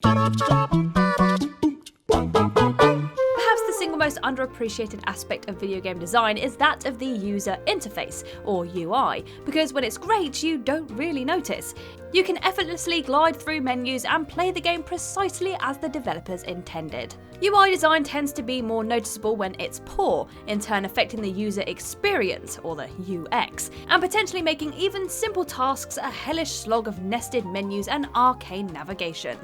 Perhaps the single most underappreciated aspect of video game design is that of the user interface, or UI, because when it's great, you don't really notice. You can effortlessly glide through menus and play the game precisely as the developers intended. UI design tends to be more noticeable when it's poor, in turn affecting the user experience, or the UX, and potentially making even simple tasks a hellish slog of nested menus and arcane navigation.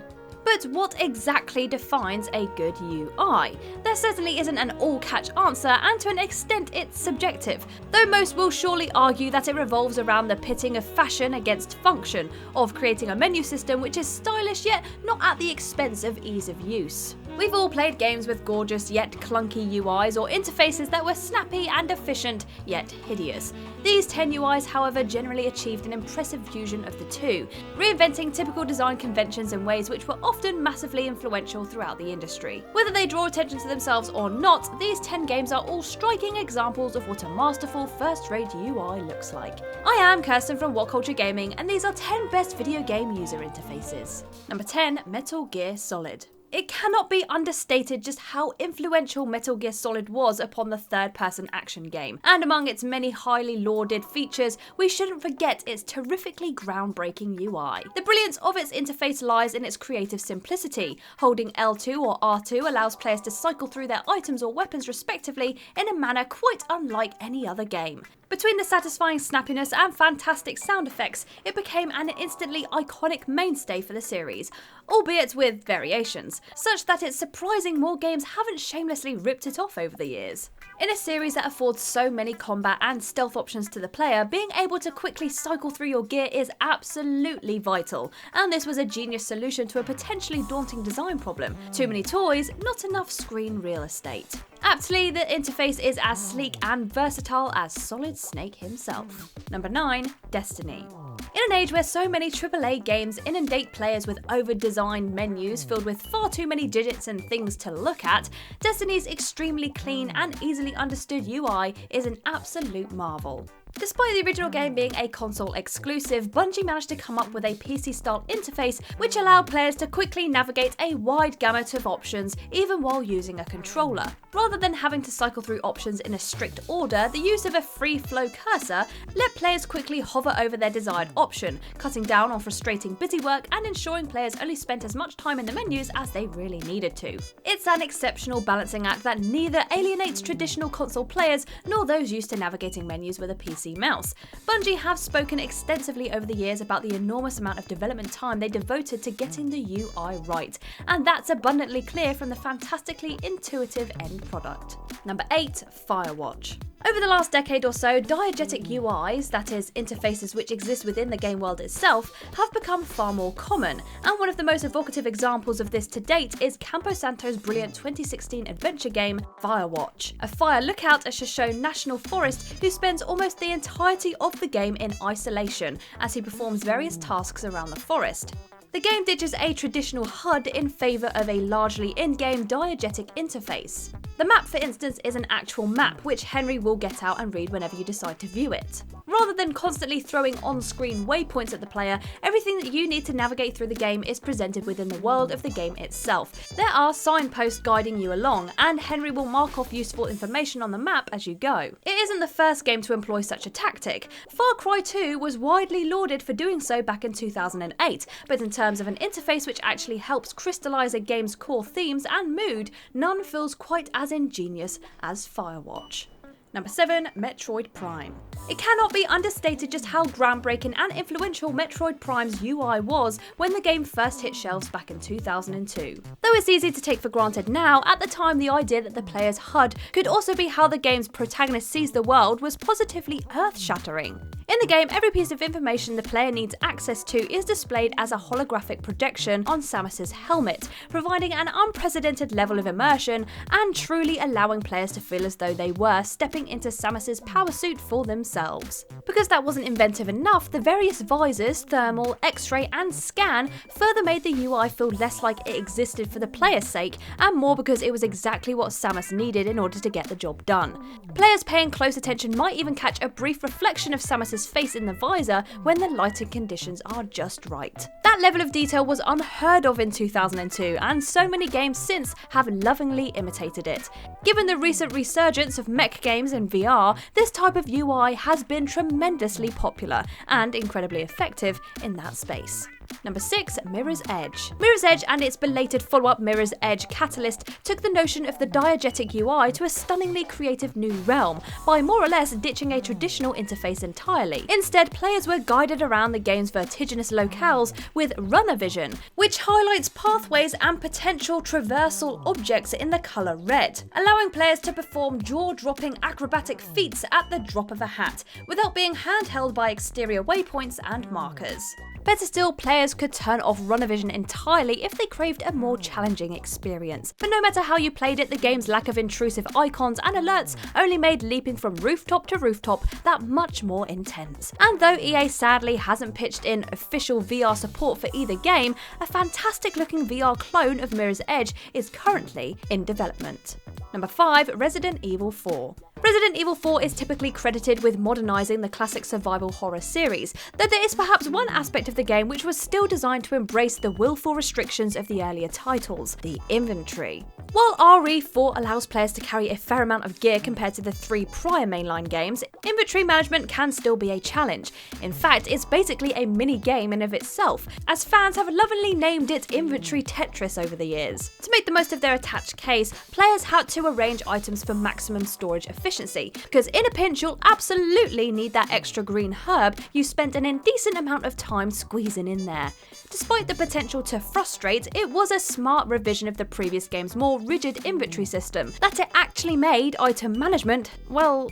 But what exactly defines a good UI? There certainly isn't an all-catch answer, and to an extent it's subjective, though most will surely argue that it revolves around the pitting of fashion against function, of creating a menu system which is stylish yet not at the expense of ease of use. We've all played games with gorgeous yet clunky UIs or interfaces that were snappy and efficient yet hideous. These 10 UIs, however, generally achieved an impressive fusion of the two, reinventing typical design conventions in ways which were often massively influential throughout the industry. Whether they draw attention to themselves or not, these 10 games are all striking examples of what a masterful first-rate UI looks like. I am Kirsten from WhatCulture Gaming, and these are 10 best video game user interfaces. Number 10, Metal Gear Solid. It cannot be understated just how influential Metal Gear Solid was upon the third-person action game, and among its many highly lauded features, we shouldn't forget its terrifically groundbreaking UI. The brilliance of its interface lies in its creative simplicity. Holding L2 or R2 allows players to cycle through their items or weapons respectively in a manner quite unlike any other game. Between the satisfying snappiness and fantastic sound effects, it became an instantly iconic mainstay for the series, albeit with variations, such that it's surprising more games haven't shamelessly ripped it off over the years. In a series that affords so many combat and stealth options to the player, being able to quickly cycle through your gear is absolutely vital, and this was a genius solution to a potentially daunting design problem. Too many toys, not enough screen real estate. Aptly, the interface is as sleek and versatile as Solid Snake himself. Number 9, Destiny. In an age where so many AAA games inundate players with over-designed menus filled with far too many digits and things to look at, Destiny's extremely clean and easily understood UI is an absolute marvel. Despite the original game being a console exclusive, Bungie managed to come up with a PC-style interface which allowed players to quickly navigate a wide gamut of options even while using a controller. Rather than having to cycle through options in a strict order, the use of a free-flow cursor let players quickly hover over their desired option, cutting down on frustrating busywork and ensuring players only spent as much time in the menus as they really needed to. It's an exceptional balancing act that neither alienates traditional console players nor those used to navigating menus with a PC mouse. Bungie have spoken extensively over the years about the enormous amount of development time they devoted to getting the UI right, and that's abundantly clear from the fantastically intuitive end product. Number 8, FIREWATCH. Over the last decade or so, diegetic UIs, that is, interfaces which exist within the game world itself, have become far more common, and one of the most evocative examples of this to date is Campo Santo's brilliant 2016 adventure game, FIREWATCH, a fire lookout at Shoshone National Forest who spends almost the entirety of the game in isolation as he performs various tasks around the forest. The game ditches a traditional HUD in favour of a largely in-game diegetic interface. The map, for instance, is an actual map which Henry will get out and read whenever you decide to view it. Rather than constantly throwing on-screen waypoints at the player, everything that you need to navigate through the game is presented within the world of the game itself. There are signposts guiding you along, and Henry will mark off useful information on the map as you go. It isn't the first game to employ such a tactic. Far Cry 2 was widely lauded for doing so back in 2008, but in terms of an interface which actually helps crystallise a game's core themes and mood, none feels quite as ingenious as FIREWATCH. Number 7, Metroid Prime. It cannot be understated just how groundbreaking and influential Metroid Prime's UI was when the game first hit shelves back in 2002. Though it's easy to take for granted now, at the time the idea that the player's HUD could also be how the game's protagonist sees the world was positively earth-shattering. In the game, every piece of information the player needs access to is displayed as a holographic projection on Samus's helmet, providing an unprecedented level of immersion and truly allowing players to feel as though they were stepping into Samus's power suit for themselves. Because that wasn't inventive enough, the various visors, thermal, x-ray and scan further made the UI feel less like it existed for the player's sake and more because it was exactly what Samus needed in order to get the job done. Players paying close attention might even catch a brief reflection of Samus's player's face in the visor when the lighting conditions are just right. That level of detail was unheard of in 2002, and so many games since have lovingly imitated it. Given the recent resurgence of mech games in VR, this type of UI has been tremendously popular and incredibly effective in that space. Number 6, Mirror's Edge. Mirror's Edge and its belated follow-up Mirror's Edge Catalyst took the notion of the diegetic UI to a stunningly creative new realm by more or less ditching a traditional interface entirely. Instead, players were guided around the game's vertiginous locales with runner vision, which highlights pathways and potential traversal objects in the colour red, allowing players to perform jaw-dropping acrobatic feats at the drop of a hat, without being handheld by exterior waypoints and markers. Better still, players could turn off runner vision entirely if they craved a more challenging experience. But no matter how you played it, the game's lack of intrusive icons and alerts only made leaping from rooftop to rooftop that much more intense. And though EA sadly hasn't pitched in official VR support for either game, a fantastic looking VR clone of Mirror's Edge is currently in development. Number 5, Resident Evil 4. Resident Evil 4 is typically credited with modernising the classic survival horror series, though there is perhaps one aspect of the game which was still designed to embrace the willful restrictions of the earlier titles: the inventory. While RE4 allows players to carry a fair amount of gear compared to the 3 prior mainline games, inventory management can still be a challenge. In fact, it's basically a mini-game in of itself, as fans have lovingly named it Inventory Tetris over the years. To make the most of their attached case, players had to arrange items for maximum storage efficiency, because in a pinch you'll absolutely need that extra green herb you spent an indecent amount of time squeezing in there. Despite the potential to frustrate, it was a smart revision of the previous game's more rigid inventory system, that it actually made item management, well,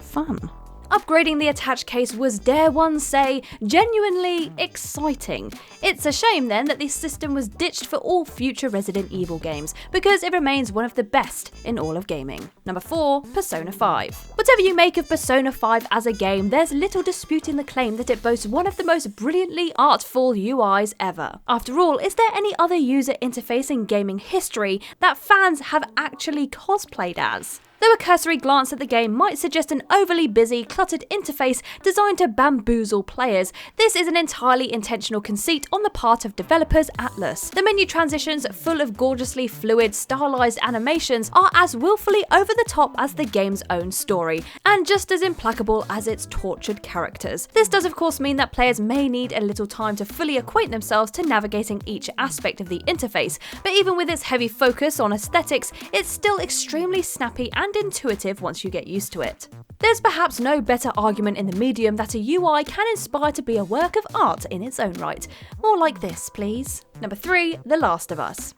fun. Upgrading the attached case was, dare one say, genuinely exciting. It's a shame then that this system was ditched for all future Resident Evil games, because it remains one of the best in all of gaming. Number 4, Persona 5. Whatever you make of Persona 5 as a game, there's little disputing the claim that it boasts one of the most brilliantly artful UIs ever. After all, is there any other user interface in gaming history that fans have actually cosplayed as? Though a cursory glance at the game might suggest an overly busy, cluttered interface designed to bamboozle players, this is an entirely intentional conceit on the part of developers Atlus. The menu transitions, full of gorgeously fluid, stylized animations, are as willfully over the top as the game's own story, and just as implacable as its tortured characters. This does of course mean that players may need a little time to fully acquaint themselves to navigating each aspect of the interface, but even with its heavy focus on aesthetics, it's still extremely snappy and intuitive once you get used to it. There's perhaps no better argument in the medium that a UI can inspire to be a work of art in its own right. More like this, please. Number 3, The Last of Us.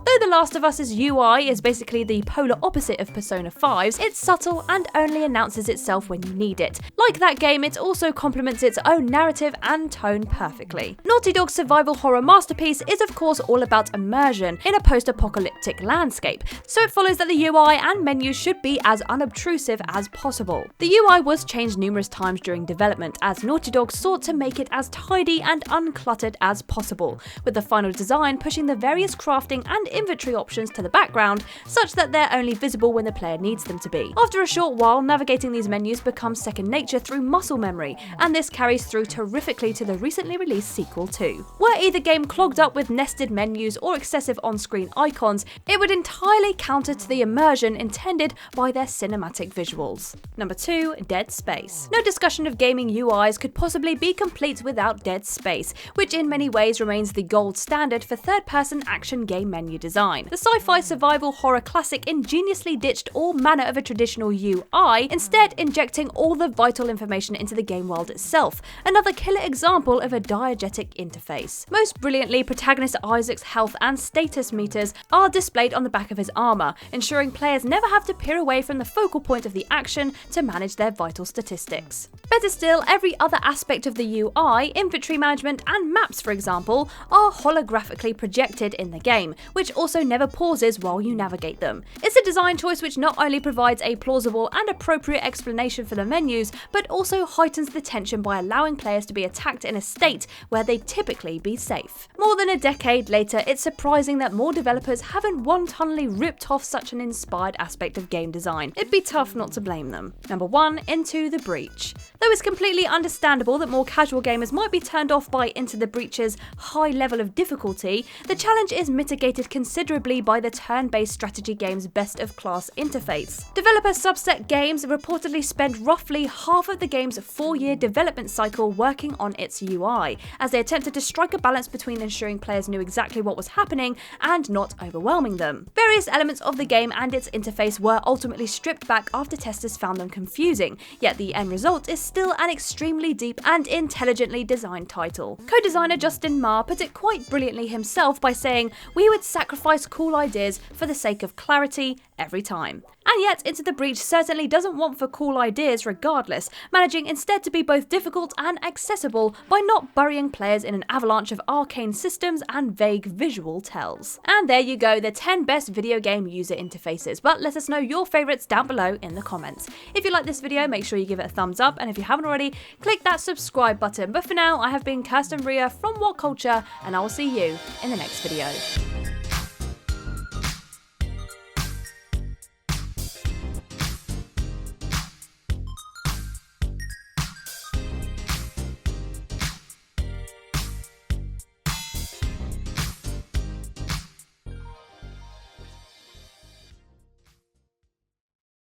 Though The Last of Us's UI is basically the polar opposite of Persona 5's, it's subtle and only announces itself when you need it. Like that game, it also complements its own narrative and tone perfectly. Naughty Dog's survival horror masterpiece is of course all about immersion in a post-apocalyptic landscape, so it follows that the UI and menus should be as unobtrusive as possible. The UI was changed numerous times during development, as Naughty Dog sought to make it as tidy and uncluttered as possible, with the final design pushing the various crafting and inventory options to the background, such that they're only visible when the player needs them to be. After a short while, navigating these menus becomes second nature through muscle memory, and this carries through terrifically to the recently released sequel too. Were either game clogged up with nested menus or excessive on-screen icons, it would entirely counter to the immersion intended by their cinematic visuals. Number 2, Dead Space. No discussion of gaming UIs could possibly be complete without Dead Space, which in many ways remains the gold standard for third-person action game menu design. The sci-fi survival horror classic ingeniously ditched all manner of a traditional UI, instead injecting all the vital information into the game world itself, another killer example of a diegetic interface. Most brilliantly, protagonist Isaac's health and status meters are displayed on the back of his armour, ensuring players never have to peer away from the focal point of the action to manage their vital statistics. Better still, every other aspect of the UI, inventory management and maps for example, are holographically projected in the game, which also never pauses while you navigate them. It's a design choice which not only provides a plausible and appropriate explanation for the menus, but also heightens the tension by allowing players to be attacked in a state where they'd typically be safe. More than a decade later, it's surprising that more developers haven't wantonly ripped off such an inspired aspect of game design. It'd be tough not to blame them. Number 1, Into the Breach. Though it's completely understandable that more casual gamers might be turned off by Into the Breach's high level of difficulty, the challenge is mitigated considerably by the turn-based strategy game's best-of-class interface. Developer Subset Games reportedly spent roughly half of the game's 4-year development cycle working on its UI, as they attempted to strike a balance between ensuring players knew exactly what was happening and not overwhelming them. Various elements of the game and its interface were ultimately stripped back after testers found them confusing, yet the end result is still an extremely deep and intelligently designed title. Co-designer Justin Ma put it quite brilliantly himself by saying, "We would sacrifice cool ideas for the sake of clarity every time." And yet, Into the Breach certainly doesn't want for cool ideas regardless, managing instead to be both difficult and accessible by not burying players in an avalanche of arcane systems and vague visual tells. And there you go, the 10 best video game user interfaces, but let us know your favourites down below in the comments. If you like this video, make sure you give it a thumbs up, and if you haven't already, click that subscribe button. But for now, I have been Kirsten Ria from WhatCulture, and I will see you in the next video.